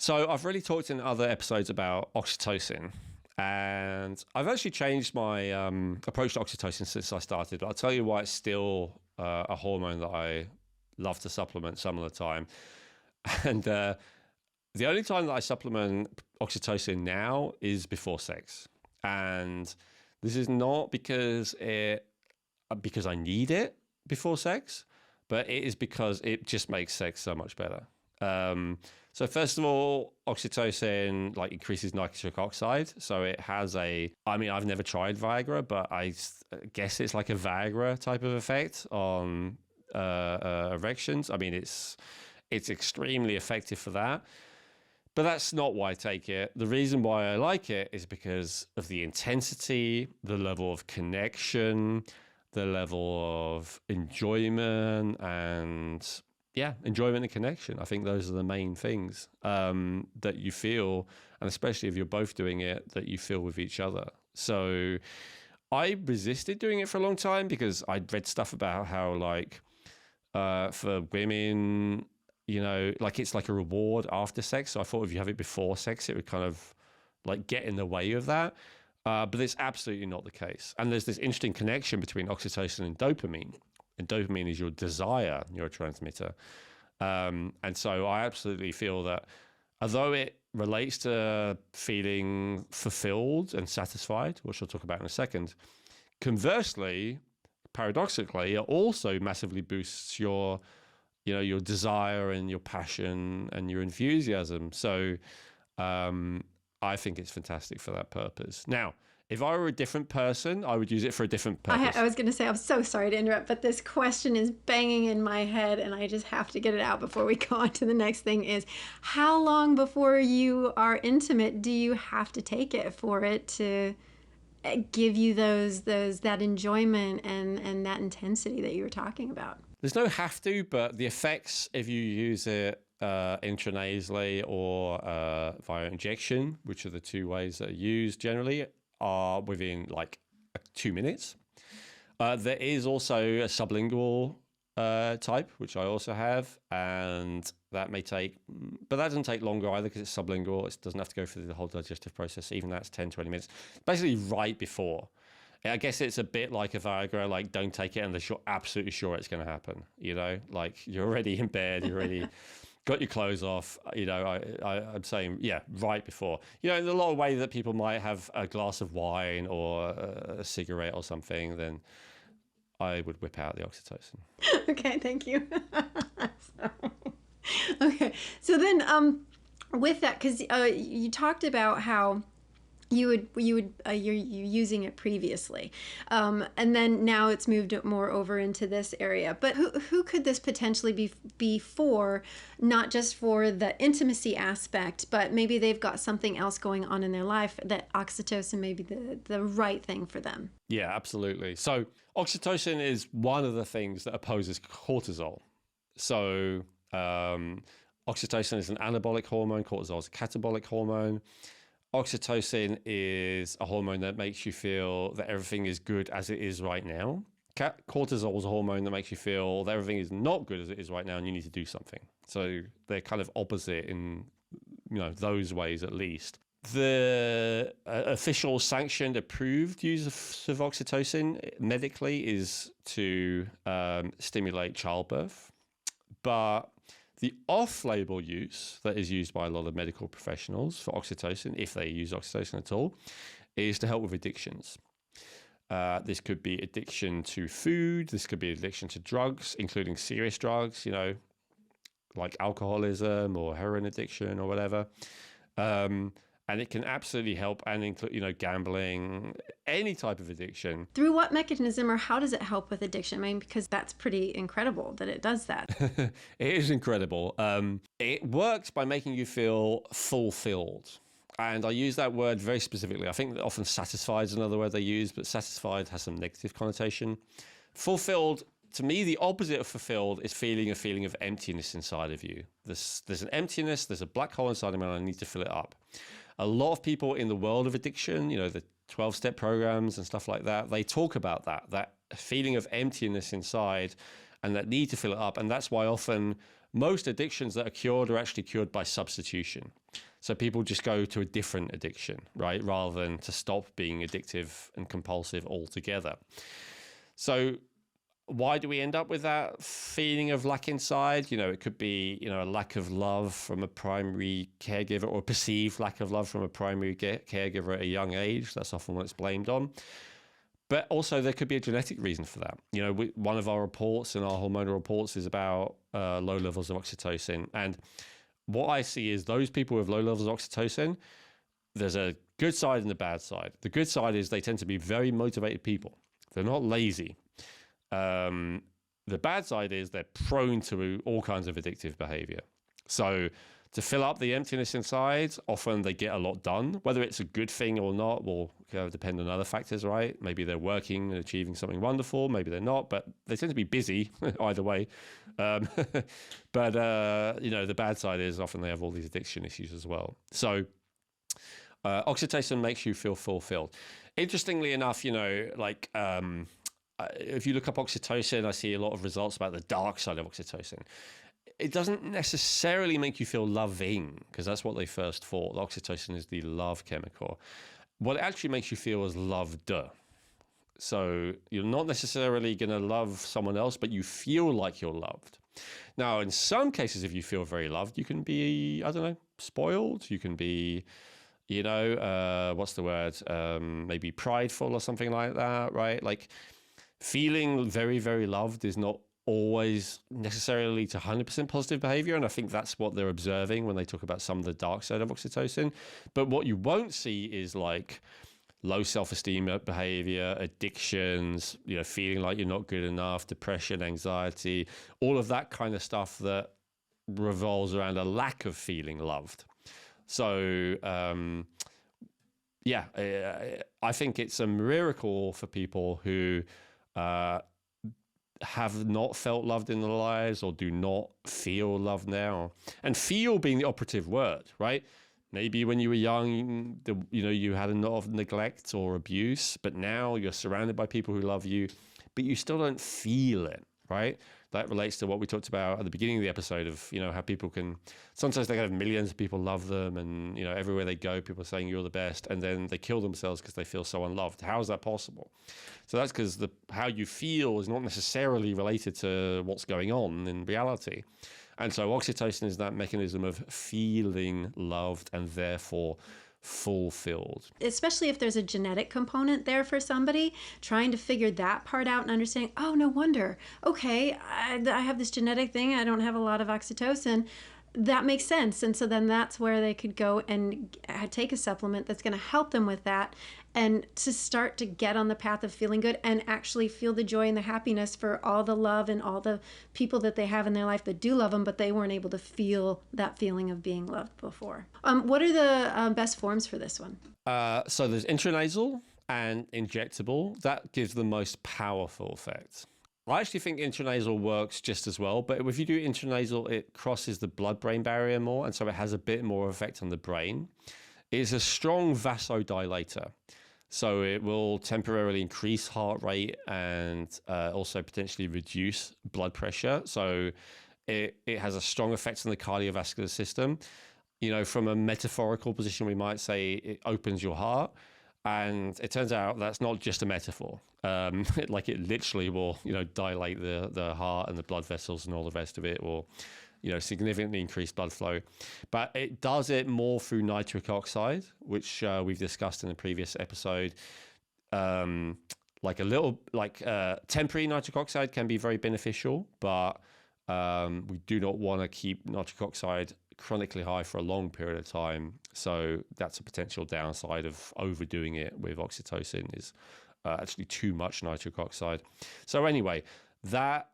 So I've really talked in other episodes about oxytocin, and I've actually changed my approach to oxytocin since I started. But I'll tell you why it's still a hormone that I love to supplement some of the time. And the only time that I supplement oxytocin now is before sex. And this is not because I need it before sex, but it is because it just makes sex so much better. So first of all, oxytocin like increases nitric oxide. So it has I've never tried Viagra, but I guess it's like a Viagra type of effect on erections. I mean, it's extremely effective for that. But that's not why I take it. The reason why I like it is because of the intensity, the level of connection, the level of enjoyment, and enjoyment and connection. I think those are the main things that you feel, and especially if you're both doing it, that you feel with each other. So I resisted doing it for a long time because I'd read stuff about how for women, it's like a reward after sex. So I thought if you have it before sex, it would kind of get in the way of that. But it's absolutely not the case. And there's this interesting connection between oxytocin and dopamine. And dopamine is your desire neurotransmitter. And so I absolutely feel that although it relates to feeling fulfilled and satisfied, which I'll talk about in a second, conversely, paradoxically, it also massively boosts your desire and your passion and your enthusiasm. So I think it's fantastic for that purpose. Now, if I were a different person, I would use it for a different purpose. I was going to say, I'm so sorry to interrupt, but this question is banging in my head and I just have to get it out before we go on to the next thing is, how long before you are intimate do you have to take it for it to give you that enjoyment and that intensity that you were talking about? There's no have to, but the effects, if you use it intranasally or via injection, which are the two ways that are used generally, are within 2 minutes. There is also a sublingual type, which I also have, and that may take, but that doesn't take longer either because it's sublingual. It doesn't have to go through the whole digestive process. Even that's 10, 20 minutes. Basically right before. I guess it's a bit like a Viagra, don't take it unless you're absolutely sure it's going to happen. You're already in bed, you're already got your clothes off. I'm saying, right before. In a lot of ways that people might have a glass of wine or a cigarette or something, then I would whip out the oxytocin. Okay, thank you. Okay, so then with that, because you talked about how you're using it previously, and then now it's moved more over into this area. But who could this potentially be for? Not just for the intimacy aspect, but maybe they've got something else going on in their life that oxytocin may be the right thing for them. Yeah, absolutely. So oxytocin is one of the things that opposes cortisol. So oxytocin is an anabolic hormone. Cortisol is a catabolic hormone. Oxytocin is a hormone that makes you feel that everything is good as it is right now. Cortisol is a hormone that makes you feel that everything is not good as it is right now and you need to do something. So they're kind of opposite in those ways at least. The official sanctioned approved use of oxytocin medically is to stimulate childbirth. But the off-label use that is used by a lot of medical professionals for oxytocin, if they use oxytocin at all, is to help with addictions. This could be addiction to food. This could be addiction to drugs, including serious drugs, like alcoholism or heroin addiction or whatever. And it can absolutely help and include, gambling, any type of addiction. Through what mechanism or how does it help with addiction? I mean, because that's pretty incredible that it does that. It is incredible. It works by making you feel fulfilled. And I use that word very specifically. I think that often satisfied is another word they use, but satisfied has some negative connotation. Fulfilled, to me, the opposite of fulfilled is feeling a feeling of emptiness inside of you. There's an emptiness, there's a black hole inside of me, and I need to fill it up. A lot of people in the world of addiction, the 12-step programs and stuff like that, they talk about that feeling of emptiness inside and that need to fill it up. And that's why often most addictions that are cured are actually cured by substitution. So people just go to a different addiction, right? Rather than to stop being addictive and compulsive altogether. So why do we end up with that feeling of lack inside? It could be, a lack of love from a primary caregiver, or perceived lack of love from a primary caregiver at a young age. That's often what it's blamed on. But also there could be a genetic reason for that. One of our reports in our hormonal reports is about low levels of oxytocin. And what I see is those people with low levels of oxytocin, there's a good side and a bad side. The good side is they tend to be very motivated people. They're not lazy. The bad side is they're prone to all kinds of addictive behavior. So to fill up the emptiness inside, often they get a lot done. Whether it's a good thing or not will depend on other factors, right? Maybe they're working and achieving something wonderful. Maybe they're not, but they tend to be busy either way. But the bad side is often they have all these addiction issues as well. So oxytocin makes you feel fulfilled. Interestingly enough, if you look up oxytocin, I see a lot of results about the dark side of oxytocin. It doesn't necessarily make you feel loving, because that's what they first thought. Oxytocin is the love chemical. What it actually makes you feel is loved. So you're not necessarily going to love someone else, but you feel like you're loved. Now, in some cases, if you feel very loved, you can be, spoiled. You can be, what's the word? Maybe prideful or something like that, right? Like feeling very, very loved is not always necessarily to 100% positive behavior. And I think that's what they're observing when they talk about some of the dark side of oxytocin. But what you won't see is like low self-esteem behavior, addictions, feeling like you're not good enough, depression, anxiety, all of that kind of stuff that revolves around a lack of feeling loved. So, I think it's a miracle for people who have not felt loved in their lives or do not feel loved now. And feel being the operative word, right? Maybe when you were young, you had a lot of neglect or abuse, but now you're surrounded by people who love you, but you still don't feel it, right? That relates to what we talked about at the beginning of the episode of, how people can, sometimes they have millions of people love them and, everywhere they go, people are saying you're the best, and then they kill themselves because they feel so unloved. How is that possible? So that's because how you feel is not necessarily related to what's going on in reality. And so oxytocin is that mechanism of feeling loved and therefore fulfilled. Especially if there's a genetic component there for somebody, trying to figure that part out and understanding, oh, no wonder. Okay, I have this genetic thing. I don't have a lot of oxytocin. That makes sense. And so then that's where they could go and take a supplement that's going to help them with that, and to start to get on the path of feeling good and actually feel the joy and the happiness for all the love and all the people that they have in their life that do love them, but they weren't able to feel that feeling of being loved before. What are the best forms for this one? So there's intranasal and injectable. That gives the most powerful effect. I actually think intranasal works just as well, but if you do intranasal, it crosses the blood-brain barrier more, and so it has a bit more effect on the brain. It's a strong vasodilator, so it will temporarily increase heart rate and also potentially reduce blood pressure. So it has a strong effect on the cardiovascular system. From a metaphorical position, we might say it opens your heart. And it turns out that's not just a metaphor. It literally will, dilate the heart and the blood vessels and all the rest of it, or, significantly increase blood flow. But it does it more through nitric oxide, which we've discussed in a previous episode. Temporary nitric oxide can be very beneficial, but we do not want to keep nitric oxide chronically high for a long period of time. So that's a potential downside of overdoing it with oxytocin, is actually too much nitric oxide. So anyway, that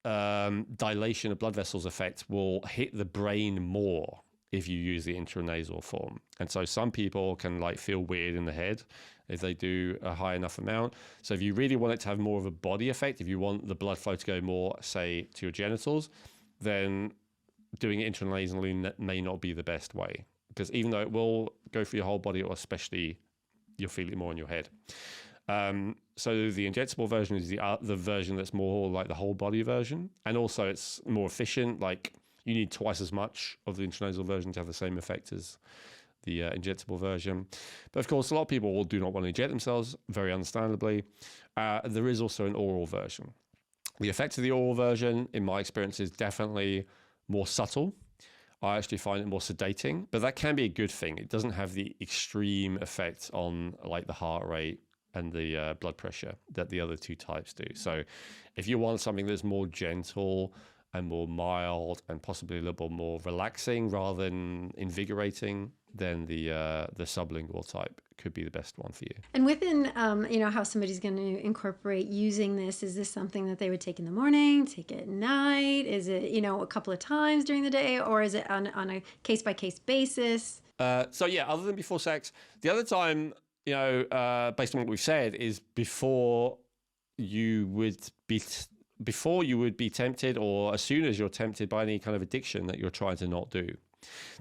dilation of blood vessels effect will hit the brain more if you use the intranasal form. And so some people can feel weird in the head if they do a high enough amount. So if you really want it to have more of a body effect, if you want the blood flow to go more, say, to your genitals, then doing it intranasally may not be the best way, because even though it will go through your whole body, or especially you'll feel it more in your head. So the injectable version is the version that's more like the whole body version, and also it's more efficient. you need twice as much of the intranasal version to have the same effect as the injectable version. But of course, a lot of people do not want to inject themselves, very understandably. There is also an oral version. The effect of the oral version, in my experience, is definitely more subtle. I actually find it more sedating, but that can be a good thing. It doesn't have the extreme effect on like the heart rate and the blood pressure that the other two types do. So if you want something that's more gentle and more mild and possibly a little bit more relaxing rather than invigorating, then the sublingual type could be the best one for you. And within, how somebody's going to incorporate using this, is this something that they would take in the morning, take at night? Is it, a couple of times during the day, or is it on a case-by-case basis? Other than before sex, the other time, based on what we've said, is before you would be tempted, or as soon as you're tempted by any kind of addiction that you're trying to not do.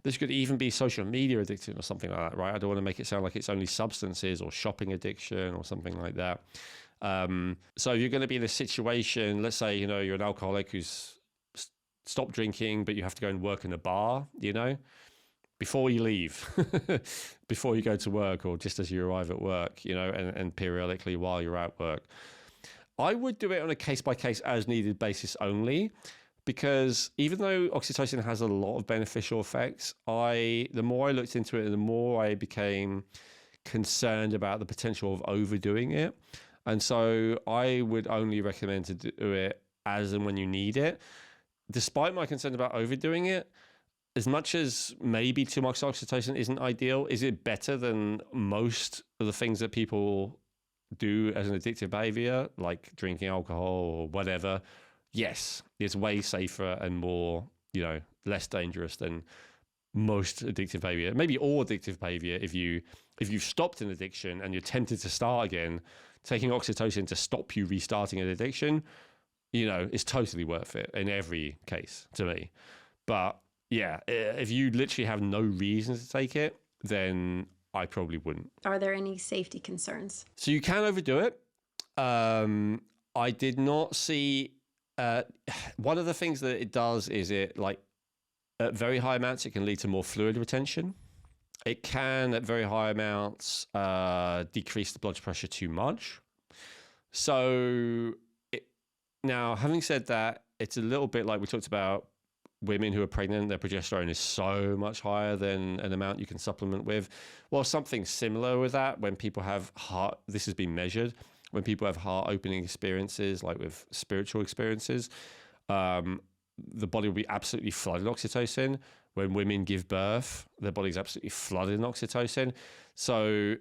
This could even be social media addiction or something like that, right? I don't want to make it sound like it's only substances or shopping addiction or something like that. So you're going to be in a situation, let's say, you're an alcoholic who's stopped drinking, but you have to go and work in a bar, before you leave, before you go to work, or just as you arrive at work, and periodically while you're at work. I would do it on a case-by-case as-needed basis only, because even though oxytocin has a lot of beneficial effects, the more I looked into it, the more I became concerned about the potential of overdoing it. And so I would only recommend to do it as and when you need it. Despite my concern about overdoing it, as much as maybe too much oxytocin isn't ideal, is it better than most of the things that people do as an addictive behavior, like drinking alcohol or whatever? Yes, it's way safer and more, less dangerous than most addictive behavior. Maybe all addictive behavior. If you've stopped an addiction and you're tempted to start again, taking oxytocin to stop you restarting an addiction, is totally worth it in every case to me. But yeah, if you literally have no reason to take it, then I probably wouldn't. Are there any safety concerns? So you can overdo it. I did not see. One of the things that it does is at very high amounts, it can lead to more fluid retention. It can, at very high amounts, decrease the blood pressure too much. So now, having said that, it's a little bit like we talked about women who are pregnant, their progesterone is so much higher than an amount you can supplement with. Well, something similar with that, when people have this has been measured, when people have heart-opening experiences, like with spiritual experiences, the body will be absolutely flooded in oxytocin. When women give birth, their body's absolutely flooded in oxytocin. So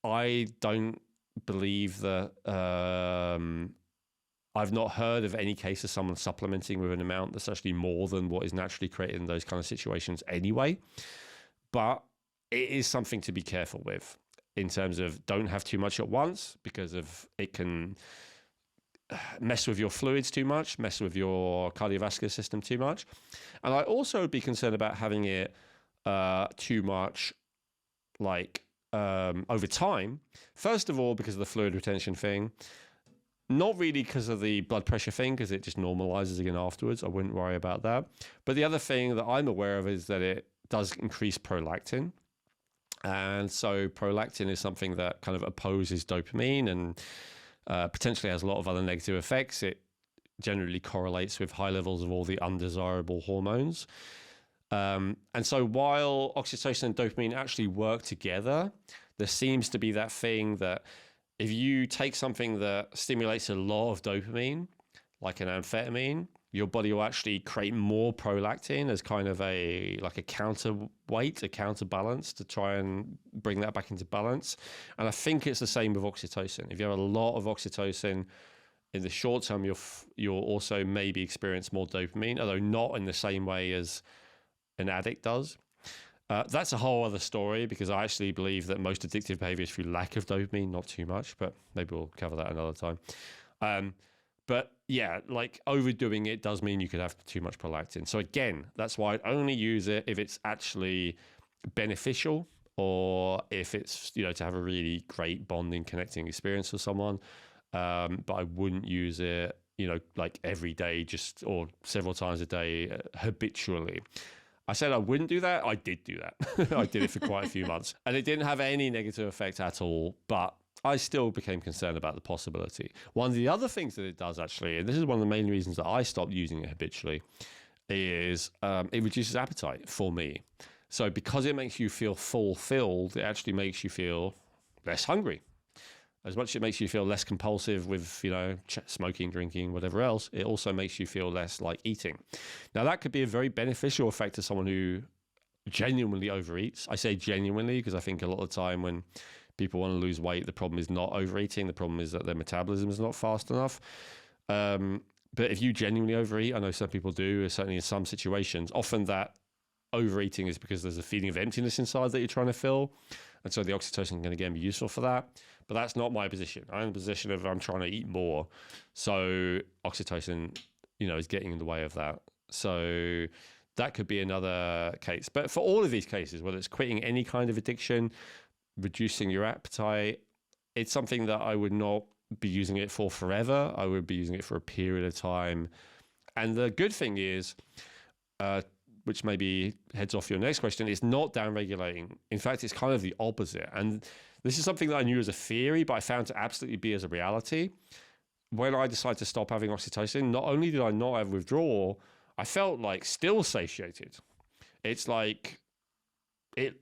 I don't believe that I've not heard of any case of someone supplementing with an amount that's actually more than what is naturally created in those kind of situations anyway. But it is something to be careful with, in terms of don't have too much at once, because it can mess with your fluids too much, mess with your cardiovascular system too much. And I also would be concerned about having it too much over time. First of all, because of the fluid retention thing. Not really because of the blood pressure thing, because it just normalizes again afterwards. I wouldn't worry about that. But the other thing that I'm aware of is that it does increase prolactin. And so prolactin is something that kind of opposes dopamine and potentially has a lot of other negative effects. It generally correlates with high levels of all the undesirable hormones. And so while oxytocin and dopamine actually work together, there seems to be that thing that if you take something that stimulates a lot of dopamine, like an amphetamine, your body will actually create more prolactin as kind of a counterweight, a counterbalance to try and bring that back into balance. And I think it's the same with oxytocin. If you have a lot of oxytocin in the short term, you'll also maybe experience more dopamine, although not in the same way as an addict does. That's a whole other story, because I actually believe that most addictive behavior is through lack of dopamine, not too much, but maybe we'll cover that another time. But yeah, overdoing it does mean you could have too much prolactin. So again, that's why I'd only use it if it's actually beneficial, or if it's, to have a really great bonding, connecting experience with someone. But I wouldn't use it like every day, just or several times a day, habitually. I said I wouldn't do that. I did do that. I did it for quite a few months, and it didn't have any negative effect at all. But I still became concerned about the possibility. One of the other things that it does, actually, and this is one of the main reasons that I stopped using it habitually, is it reduces appetite for me. So because it makes you feel fulfilled, it actually makes you feel less hungry. As much as it makes you feel less compulsive with, smoking, drinking, whatever else, it also makes you feel less like eating. Now, that could be a very beneficial effect to someone who genuinely overeats. I say genuinely because I think a lot of the time when people want to lose weight, the problem is not overeating. The problem is that their metabolism is not fast enough. But if you genuinely overeat, I know some people do, certainly in some situations, often that overeating is because there's a feeling of emptiness inside that you're trying to fill. And so the oxytocin can again be useful for that. But that's not my position. I'm in the position of I'm trying to eat more. So oxytocin, is getting in the way of that. So that could be another case. But for all of these cases, whether it's quitting any kind of addiction, reducing your appetite, it's something that I would not be using it for forever. I would be using it for a period of time. And the good thing is, which maybe heads off your next question, is not downregulating. In fact, it's kind of the opposite. And this is something that I knew as a theory, but I found to absolutely be as a reality. When I decided to stop having oxytocin, not only did I not have withdrawal, I felt like still satiated. It's like it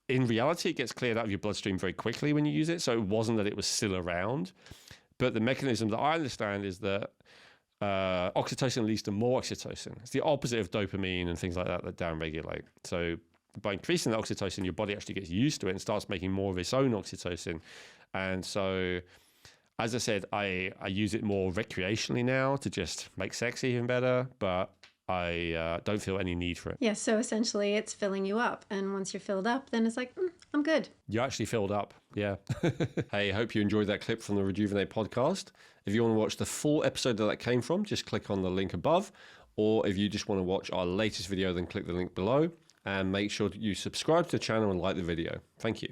in reality, it gets cleared out of your bloodstream very quickly when you use it. So it wasn't that it was still around. But the mechanism that I understand is that oxytocin leads to more oxytocin. It's the opposite of dopamine and things like that downregulate. So by increasing the oxytocin, your body actually gets used to it and starts making more of its own oxytocin. And so, as I said, I use it more recreationally now to just make sex even better, but I don't feel any need for it. Yeah, so essentially it's filling you up. And once you're filled up, then it's like, I'm good. You're actually filled up, yeah. Hey, I hope you enjoyed that clip from the Rejuvenate podcast. If you want to watch the full episode that came from, just click on the link above. Or if you just want to watch our latest video, then click the link below. And make sure that you subscribe to the channel and like the video. Thank you.